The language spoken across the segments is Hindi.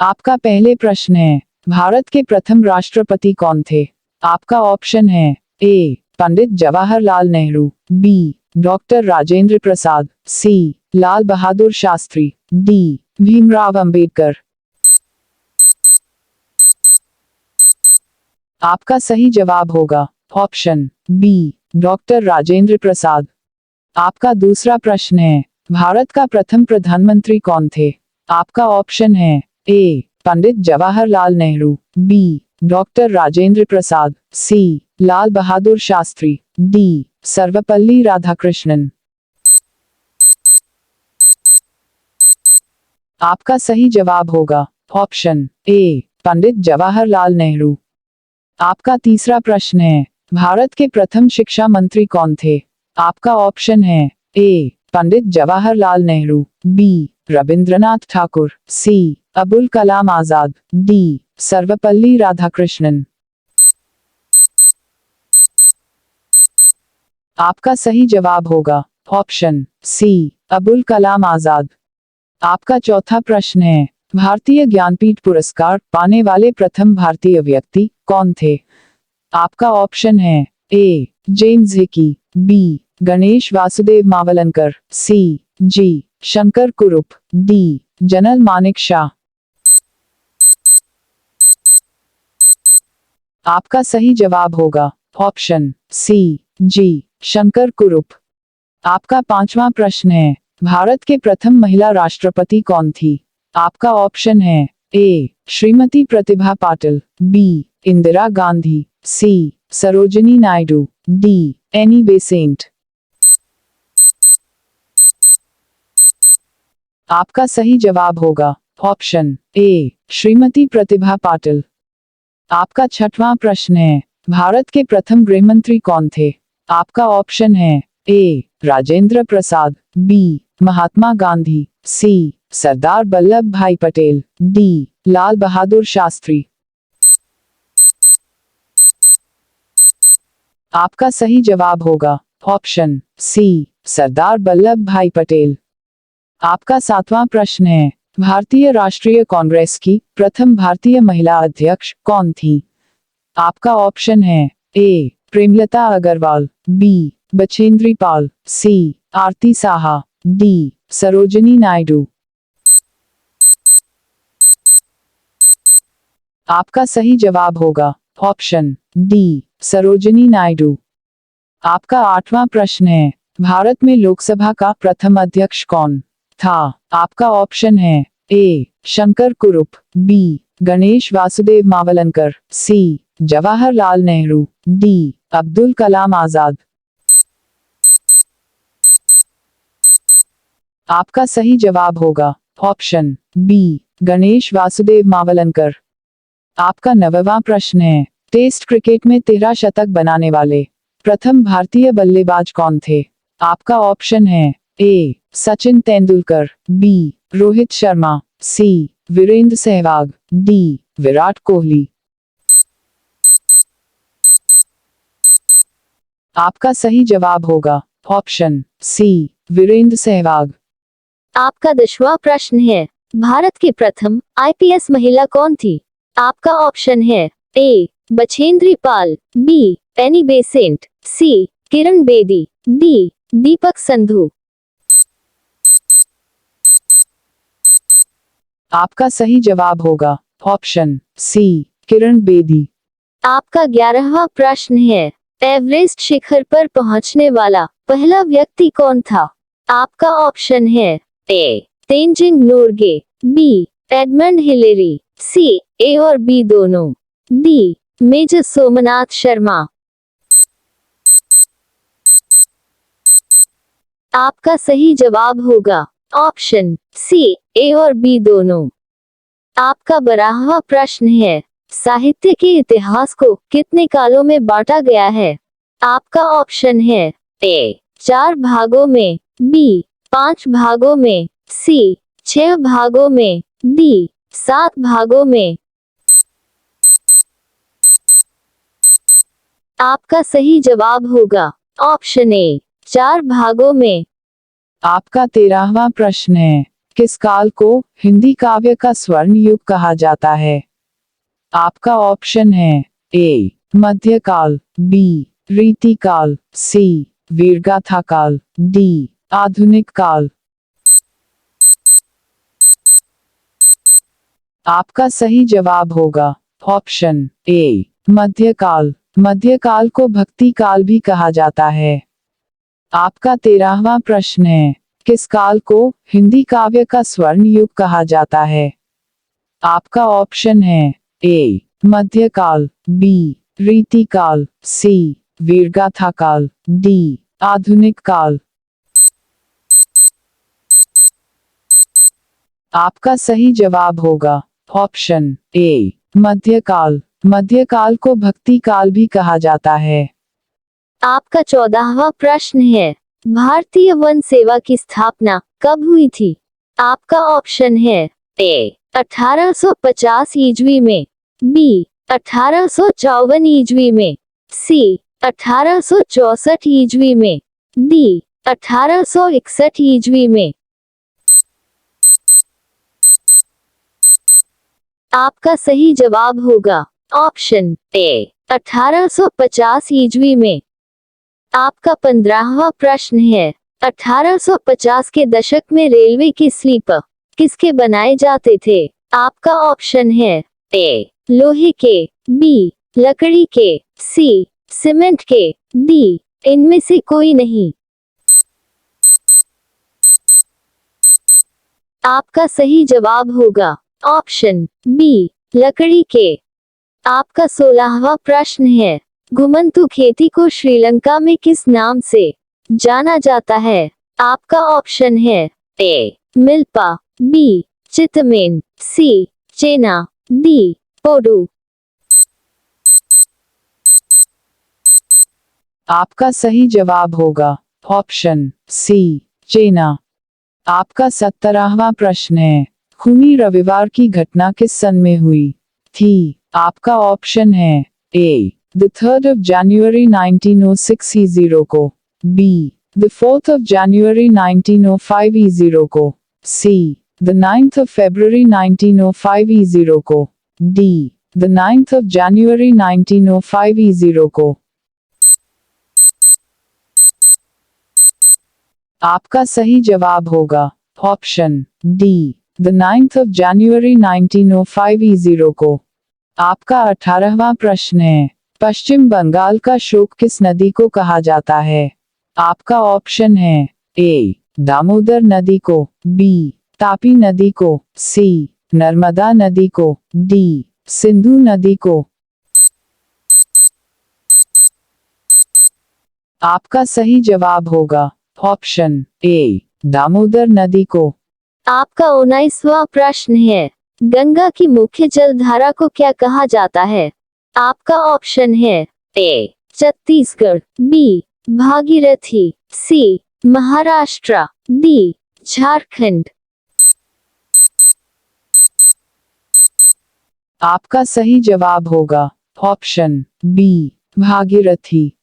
आपका पहले प्रश्न है, भारत के प्रथम राष्ट्रपति कौन थे? आपका ऑप्शन है ए पंडित जवाहरलाल नेहरू, बी डॉक्टर राजेंद्र प्रसाद, सी लाल बहादुर शास्त्री, डी भीमराव अंबेडकर। आपका सही जवाब होगा option B doctor Rajendra Prasad. आपका दूसरा प्रश्न है, भारत का प्रथम प्रधानमंत्री कौन थे? आपका ऑप्शन है ए पंडित जवाहरलाल नेहरू, बी डॉक्टर राजेंद्र प्रसाद, सी लाल बहादुर शास्त्री, डी सर्वपल्ली राधाकृष्णन। आपका सही जवाब होगा ऑप्शन ए पंडित जवाहरलाल नेहरू। आपका तीसरा प्रश्न है, भारत के प्रथम शिक्षा मंत्री कौन थे? आपका ऑप्शन है ए पंडित जवाहरलाल नेहरू, बी रविंद्रनाथ ठाकुर, सी अबुल कलाम आजाद, डी सर्वपल्ली राधाकृष्णन। आपका सही जवाब होगा ऑप्शन सी अबुल कलाम आजाद। आपका चौथा प्रश्न है, भारतीय ज्ञानपीठ पुरस्कार पाने वाले प्रथम भारतीय व्यक्ति कौन थे? आपका ऑप्शन है A James Hicky, B Ganesh Vasudev Mavalankar, C G Shankar Kurup, D general Manekshaw. आपका सही जवाब होगा ऑप्शन सी जी शंकर कुरुप। आपका पांचवा प्रश्न है, भारत के प्रथम महिला राष्ट्रपति कौन थी? आपका ऑप्शन है A Shrimati Pratibha Patil, B Indira Gandhi, C Sarojini Naidu, D Annie Besant. आपका सही जवाब होगा ऑप्शन ए श्रीमती प्रतिभा पाटिल। आपका छठवां प्रश्न है, भारत के प्रथम गृहमंत्री कौन थे? आपका ऑप्शन है ए राजेंद्र प्रसाद, बी महात्मा गांधी, सी सरदार वल्लभ भाई पटेल, डी लाल बहादुर शास्त्री। आपका सही जवाब होगा ऑप्शन सी सरदार वल्लभ भाई पटेल। आपका सातवां प्रश्न है, भारतीय राष्ट्रीय कांग्रेस की प्रथम भारतीय महिला अध्यक्ष कौन थी? आपका ऑप्शन है ए प्रेमलता अग्रवाल, बी बछेंद्री पाल, सी आरती साहा, डी सरोजिनी नायडू। आपका सही जवाब होगा ऑप्शन डी सरोजिनी नायडू। आपका आठवां प्रश्न है, भारत में लोकसभा का प्रथम अध्यक्ष कौन था? आपका ऑप्शन है ए शंकर कुरुप, बी गणेश वासुदेव मावलंकर, सी जवाहरलाल नेहरू, डी अब्दुल कलाम आजाद। आपका सही जवाब होगा ऑप्शन बी गणेश वासुदेव मावलंकर। आपका नववां प्रश्न है, टेस्ट क्रिकेट में 13 शतक बनाने वाले प्रथम भारतीय बल्लेबाज कौन थे? आपका ऑप्शन है ए सचिन तेंदुलकर, बी रोहित शर्मा, सी वीरेंद्र सहवाग, डी विराट कोहली। आपका सही जवाब होगा ऑप्शन सी वीरेंद्र सहवाग। आपका 10वां प्रश्न है, भारत की प्रथम आईपीएस महिला कौन थी? आपका ऑप्शन है A Bachendri Pal, B Annie Besant, C Kiran Bedi, D Deepak Sandhu. आपका सही जवाब होगा ऑप्शन सी किरण बेदी। आपका 11वां प्रश्न है, एवरेस्ट शिखर पर पहुंचने वाला पहला व्यक्ति कौन था? आपका ऑप्शन है A Tenzing Norgay, B Edmund Hillary, C A और बी दोनों, डी मेजर सोमनाथ शर्मा। आपका सही जवाब होगा ऑप्शन सी ए और बी दोनों। आपका 12वां प्रश्न है, साहित्य के इतिहास को कितने कालों में बांटा गया है? आपका ऑप्शन है ए 4 भागों में, बी 5 भागों में, सी 6 भागों में, डी 7 भागों में। आपका सही जवाब होगा ऑप्शन ए 4 भागों में। आपका 13वां प्रश्न है, किस काल को हिंदी काव्य का स्वर्ण युग कहा जाता है? आपका ऑप्शन है ए मध्यकाल, बी रीतिकाल, सी वीरगाथा काल, डी आधुनिक काल। आपका सही जवाब होगा ऑप्शन ए मध्यकाल। मध्यकाल को भक्ति काल भी कहा जाता है। आपका 13वां प्रश्न है, किस काल को हिंदी काव्य का स्वर्ण युग कहा जाता है? आपका ऑप्शन है ए मध्यकाल, बी रीतिकाल, सी वीरगाथा काल, डी आधुनिक काल। आपका सही जवाब होगा ऑप्शन ए मध्यकाल। मध्यकाल को भक्ति काल भी कहा जाता है। आपका 14वां प्रश्न है, भारतीय वन सेवा की स्थापना कब हुई थी? आपका ऑप्शन है ए 1850 ईस्वी में, बी 1854 ईस्वी में, सी 1864 ईस्वी में, डी 1861 ईस्वी में। आपका सही जवाब होगा ऑप्शन ए 1850 ईस्वी में। आपका 15वां प्रश्न है, 1850 के दशक में रेलवे के स्लीपर किसके बनाए जाते थे? आपका ऑप्शन है ए लोहे के, बी लकड़ी के, सी सीमेंट के, डी इनमें से कोई नहीं। आपका सही जवाब होगा ऑप्शन बी लकड़ी के। आपका 16वां प्रश्न है, घुमंतु खेती को श्रीलंका में किस नाम से जाना जाता है? आपका ऑप्शन है ए मिल्पा, बी चितमेन, सी चेना, डी पोडू। आपका सही जवाब होगा ऑप्शन सी चेना। आपका 17वां प्रश्न है, खूनी रविवार की घटना किस सन में हुई थी? आपका ऑप्शन है ए the 3rd of January 1906 E0 को, B the 4th of January 1905 E0 को, C the 9th of February 1905 E0 को, D the 9th of January 1905 E0 को। आपका सही जवाब होगा option D the 9th of January 1905 E0 को। आपका 18वां प्रश्न है, पश्चिम बंगाल का शोक किस नदी को कहा जाता है? आपका ऑप्शन है ए दामोदर नदी को, बी तापी नदी को, सी नर्मदा नदी को, डी सिंधु नदी को। आपका सही जवाब होगा ऑप्शन ए दामोदर नदी को। आपका 19वां प्रश्न है, गंगा की मुख्य जलधारा को क्या कहा जाता है? आपका ऑप्शन है ए छत्तीसगढ़, बी भागीरथी, सी महाराष्ट्र, डी झारखंड। आपका सही जवाब होगा ऑप्शन बी भागीरथी।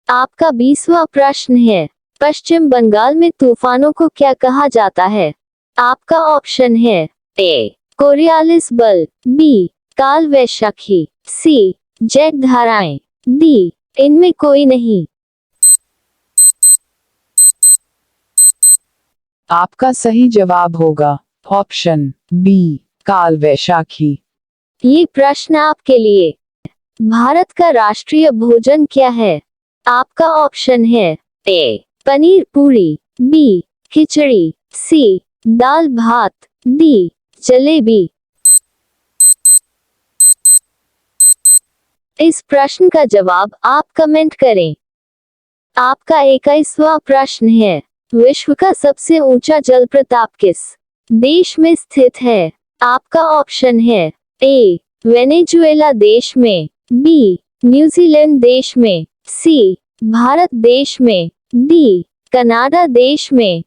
आपका 20वां प्रश्न है, पश्चिम बंगाल में तूफानों को क्या कहा जाता है? आपका ऑप्शन है ए कोरियालिस बल, बी काल वैशाखी, सी जेट धाराएं, डी इनमें कोई नहीं। आपका सही जवाब होगा ऑप्शन बी काल वैशाखी। ये प्रश्न आपके लिए, भारत का राष्ट्रीय भोजन क्या है? आपका ऑप्शन है ए पनीर पूरी, बी खिचड़ी, सी दाल भात, डी जलेबी। इस प्रश्न का जवाब आप कमेंट करें। आपका 21वां प्रश्न है, विश्व का सबसे ऊंचा जलप्रपात किस देश में स्थित है? आपका ऑप्शन है ए वेनेजुएला देश में, बी न्यूजीलैंड देश में, सी भारत देश में, डी कनाडा देश में।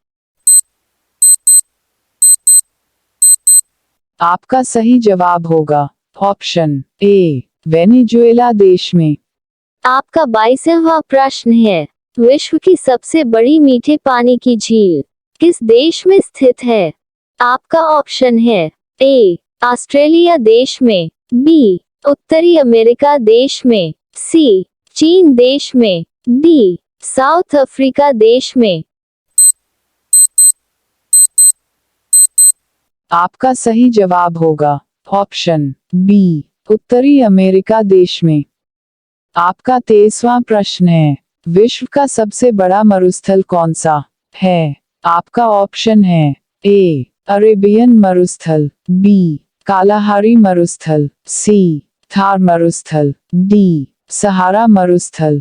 आपका सही जवाब होगा ऑप्शन ए वेनेजुएला देश में। आपका 22वां प्रश्न है, विश्व की सबसे बड़ी मीठे पानी की झील किस देश में स्थित है? आपका ऑप्शन है ए ऑस्ट्रेलिया देश में, बी उत्तरी अमेरिका देश में, सी चीन देश में, डी साउथ अफ्रीका देश में। आपका सही जवाब होगा ऑप्शन बी उत्तरी अमेरिका देश में। आपका 23वां प्रश्न है, विश्व का सबसे बड़ा मरुस्थल कौन सा है? आपका ऑप्शन है ए अरेबियन मरुस्थल, बी कालाहारी मरुस्थल, सी थार मरुस्थल, डी सहारा मरुस्थल।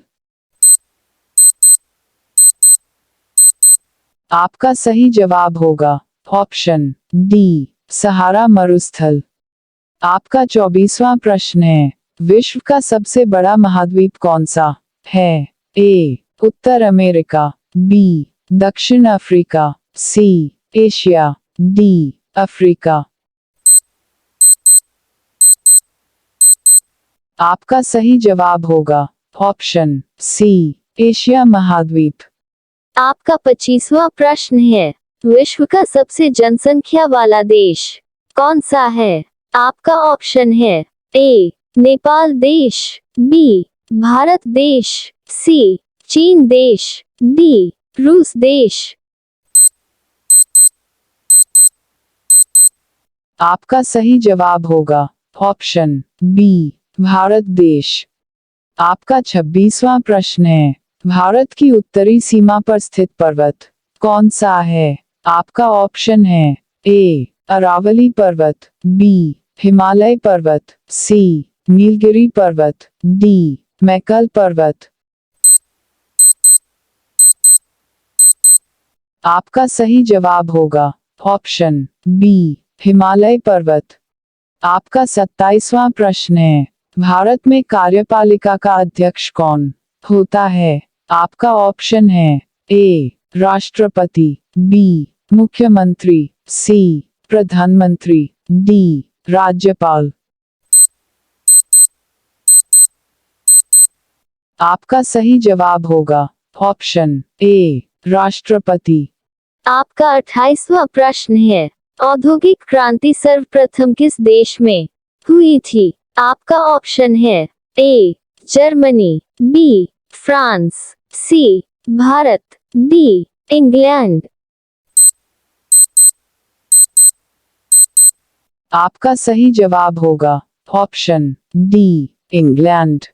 आपका सही जवाब होगा ऑप्शन डी सहारा मरुस्थल। आपका 24वां प्रश्न है, विश्व का सबसे बड़ा महाद्वीप कौन सा है? ए उत्तर अमेरिका, बी दक्षिण Africa, C Asia, D Africa. आपका सही जवाब होगा ऑप्शन सी एशिया महाद्वीप। आपका 25वां प्रश्न है, विश्व का सबसे जनसंख्या वाला देश कौन सा है? आपका ऑप्शन है ए नेपाल देश, बी भारत देश, सी चीन देश, डी रूस देश। आपका सही जवाब होगा ऑप्शन बी भारत देश। आपका 26वां प्रश्न है, भारत की उत्तरी सीमा पर स्थित पर्वत कौन सा है? आपका ऑप्शन है ए अरावली पर्वत, बी हिमालय पर्वत, सी नीलगिरी पर्वत, डी मैकल पर्वत। आपका सही जवाब होगा ऑप्शन बी हिमालय पर्वत। आपका 27वां प्रश्न है, भारत में कार्यपालिका का अध्यक्ष कौन होता है? आपका ऑप्शन है ए राष्ट्रपति, बी मुख्यमंत्री, सी प्रधानमंत्री, डी राज्यपाल। आपका सही जवाब होगा ऑप्शन ए राष्ट्रपति। आपका 28वां प्रश्न है, औद्योगिक क्रांति सर्वप्रथम किस देश में हुई थी? आपका ऑप्शन है A Germany, B France, C Bharat, D England. आपका सही जवाब होगा ऑप्शन डी इंग्लैंड।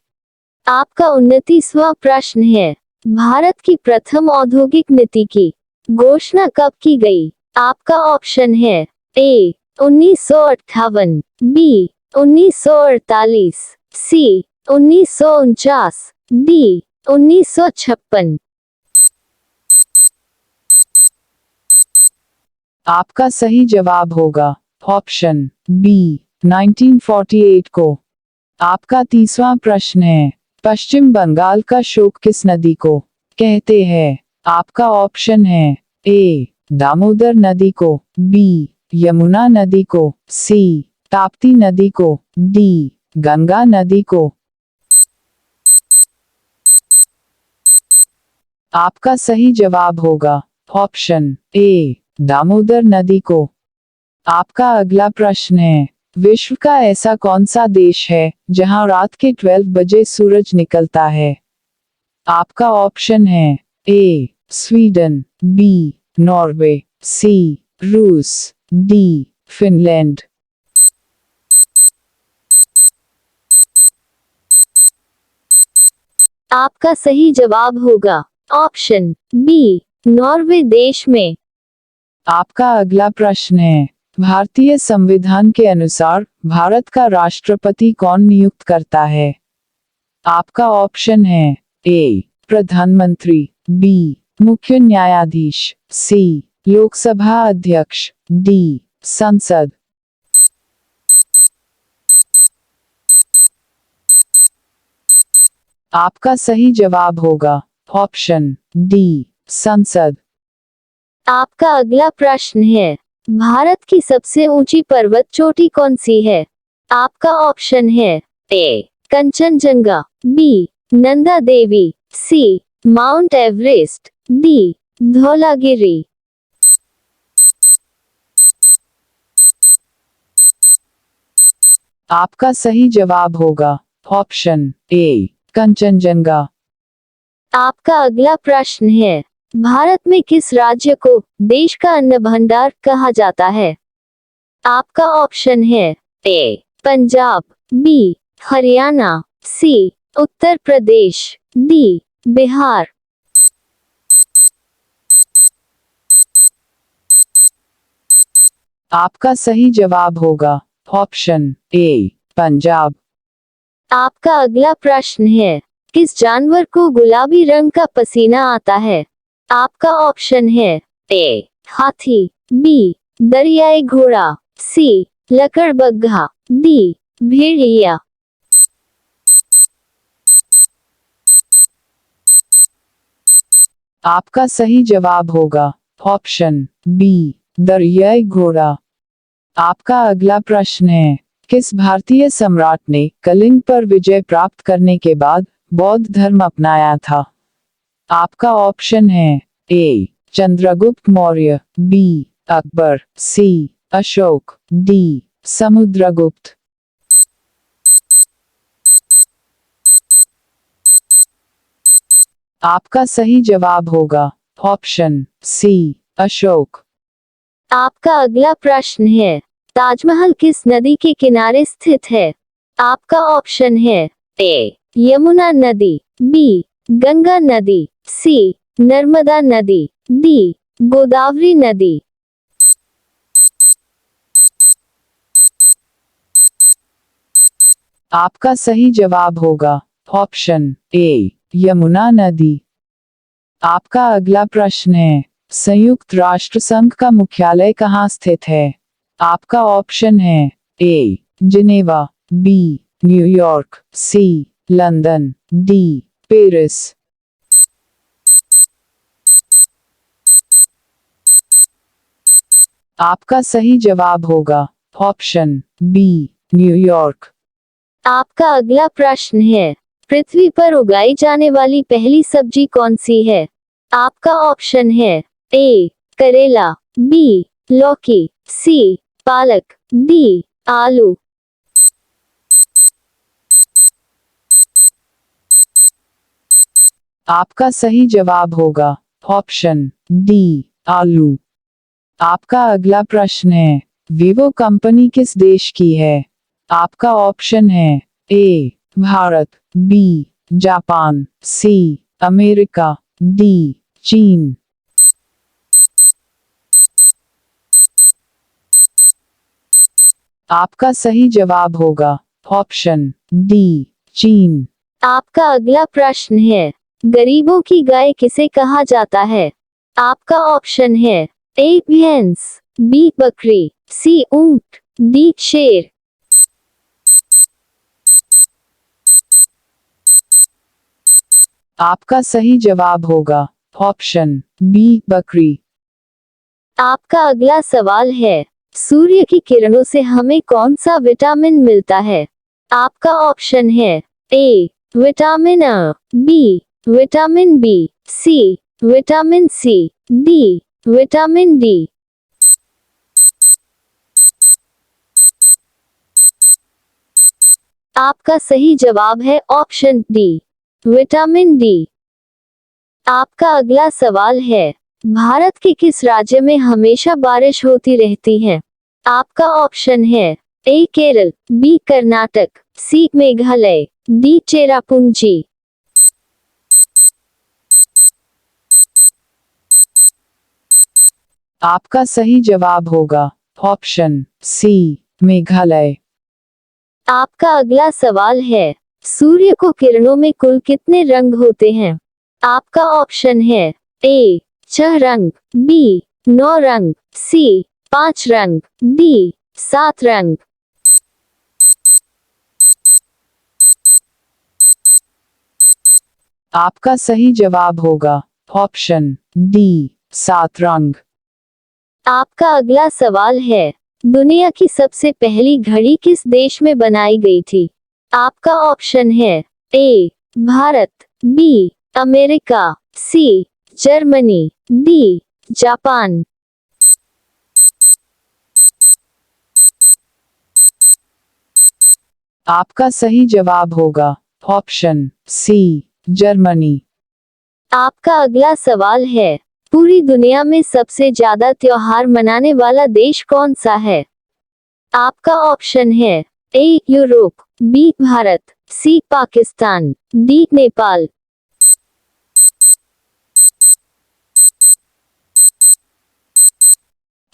आपका 29वां प्रश्न है, भारत की प्रथम औद्योगिक नीति की घोषणा कब की गई? आपका ऑप्शन है ए 1958, बी 1948, सी 1949, डी 1956। आपका सही जवाब होगा ऑप्शन बी 1948 को। आपका 30वां प्रश्न है, पश्चिम बंगाल का शोक किस नदी को कहते हैं? आपका ऑप्शन है ए दामोदर नदी को, बी यमुना नदी को, सी ताप्ती नदी को, डी गंगा नदी को। आपका सही जवाब होगा ऑप्शन ए दामोदर नदी को। आपका अगला प्रश्न है, विश्व का ऐसा कौन सा देश है जहां रात के 12 बजे सूरज निकलता है? आपका ऑप्शन है ए स्वीडन, बी नॉर्वे, सी रूस, डी फिनलैंड। आपका सही जवाब होगा ऑप्शन बी नॉर्वे देश में। आपका अगला प्रश्न है, भारतीय संविधान के अनुसार भारत का राष्ट्रपति कौन नियुक्त करता है? आपका ऑप्शन है ए प्रधानमंत्री, बी मुख्य न्यायाधीश, सी लोकसभा अध्यक्ष, डी संसद। आपका सही जवाब होगा ऑप्शन डी संसद। आपका अगला प्रश्न है, भारत की सबसे ऊंची पर्वत चोटी कौन सी है? आपका ऑप्शन है ए कंचनजंगा, बी नंदा देवी, सी माउंट एवरेस्ट, डी धौलागिरी। आपका सही जवाब होगा ऑप्शन ए कंचनजंगा। आपका अगला प्रश्न है, भारत में किस राज्य को देश का अन्न भंडार कहा जाता है? आपका ऑप्शन है ए पंजाब, बी हरियाणा, सी उत्तर प्रदेश, डी बिहार। आपका सही जवाब होगा ऑप्शन ए पंजाब। आपका अगला प्रश्न है, किस जानवर को गुलाबी रंग का पसीना आता है? आपका ऑप्शन है ए हाथी, बी दरियाई घोड़ा, सी लकड़बग्घा, डी भेड़िया। आपका सही जवाब होगा ऑप्शन बी दरियाई घोड़ा। आपका अगला प्रश्न है, किस भारतीय सम्राट ने कलिंग पर विजय प्राप्त करने के बाद बौद्ध धर्म अपनाया था? आपका ऑप्शन है ए चंद्रगुप्त मौर्य, बी अकबर, सी अशोक, डी समुद्रगुप्त। आपका सही जवाब होगा ऑप्शन सी अशोक। आपका अगला प्रश्न है, ताजमहल किस नदी के किनारे स्थित है? आपका ऑप्शन है ए यमुना नदी, बी गंगा नदी, सी नर्मदा नदी, डी गोदावरी नदी। आपका सही जवाब होगा ऑप्शन ए यमुना नदी। आपका अगला प्रश्न है, संयुक्त राष्ट्र संघ का मुख्यालय कहाँ स्थित है? आपका ऑप्शन है ए जिनेवा, बी न्यूयॉर्क, सी लंदन, डी पेरिस। आपका सही जवाब होगा ऑप्शन बी न्यूयॉर्क। आपका अगला प्रश्न है, पृथ्वी पर उगाई जाने वाली पहली सब्जी कौन सी है? आपका ऑप्शन है ए करेला, बी लौकी, सी पालक, डी आलू। आपका सही जवाब होगा ऑप्शन डी आलू। आपका अगला प्रश्न है, वीवो कंपनी किस देश की है? आपका ऑप्शन है A Bharat, B Japan, C America, D चीन। आपका सही जवाब होगा ऑप्शन डी चीन। आपका अगला प्रश्न है, गरीबों की गाय किसे कहा जाता है? आपका ऑप्शन है ए भैंस, बी बकरी, सी ऊंट, डी शेर। आपका सही जवाब होगा ऑप्शन बी बकरी। आपका अगला सवाल है, सूर्य की किरणों से हमें कौन सा विटामिन मिलता है? आपका ऑप्शन है ए विटामिन अ, B vitamin B, C vitamin C, D vitamin D. आपका सही जवाब है ऑप्शन डी विटामिन डी। आपका अगला सवाल है, भारत के किस राज्य में हमेशा बारिश होती रहती है? आपका ऑप्शन है ए केरल, बी कर्नाटक, सी मेघालय, डी चेरापूंजी। आपका सही जवाब होगा ऑप्शन सी मेघालय। आपका अगला सवाल है, सूर्य को किरणों में कुल कितने रंग होते हैं? आपका ऑप्शन है ए 6 रंग, बी 9 रंग, सी 5 रंग, डी 7 रंग। आपका सही जवाब होगा ऑप्शन डी 7 रंग। आपका अगला सवाल है, दुनिया की सबसे पहली घड़ी किस देश में बनाई गई थी? आपका ऑप्शन है A Bharat, B America, C Germany, D Japan. आपका सही जवाब होगा ऑप्शन सी जर्मनी। आपका अगला सवाल है, पूरी दुनिया में सबसे ज्यादा त्योहार मनाने वाला देश कौन सा है? आपका ऑप्शन है ए यूरोप, बी भारत, सी पाकिस्तान, डी नेपाल।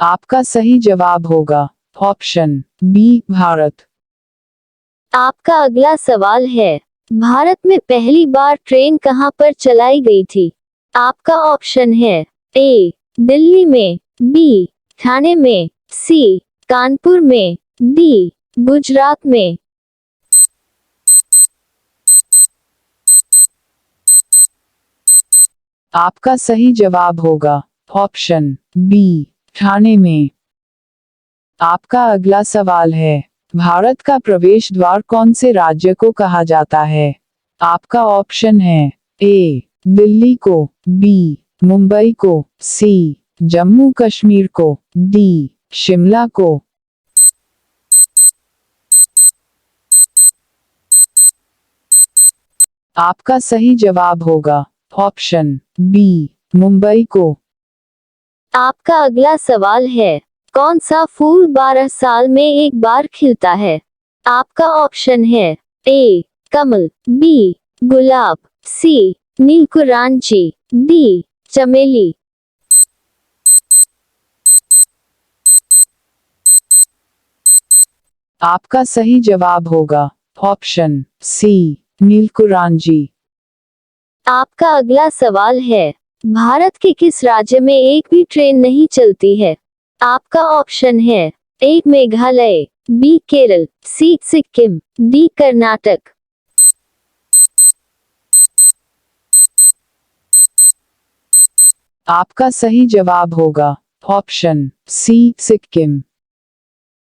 आपका सही जवाब होगा ऑप्शन बी भारत। आपका अगला सवाल है, भारत में पहली बार ट्रेन कहां पर चलाई गई थी? आपका ऑप्शन है ए दिल्ली में, बी ठाणे में, सी कानपुर में, डी गुजरात में। आपका सही जवाब होगा ऑप्शन बी ठाणे में। आपका अगला सवाल है, भारत का प्रवेश द्वार कौन से राज्य को कहा जाता है? आपका ऑप्शन है ए दिल्ली को, बी मुंबई को, सी जम्मू कश्मीर को, डी शिमला को। आपका सही जवाब होगा ऑप्शन बी मुंबई को। आपका अगला सवाल है, कौन सा फूल 12 साल में एक बार खिलता है? आपका ऑप्शन है ए कमल, बी गुलाब, सी नीलकुरांची, डी चमेली। आपका सही जवाब होगा ऑप्शन सी नीलकुरांजी। आपका अगला सवाल है, भारत के किस राज्य में एक भी ट्रेन नहीं चलती है? आपका ऑप्शन है ए मेघालय, बी केरल, सी सिक्किम, डी कर्नाटक। आपका सही जवाब होगा ऑप्शन सी सिक्किम।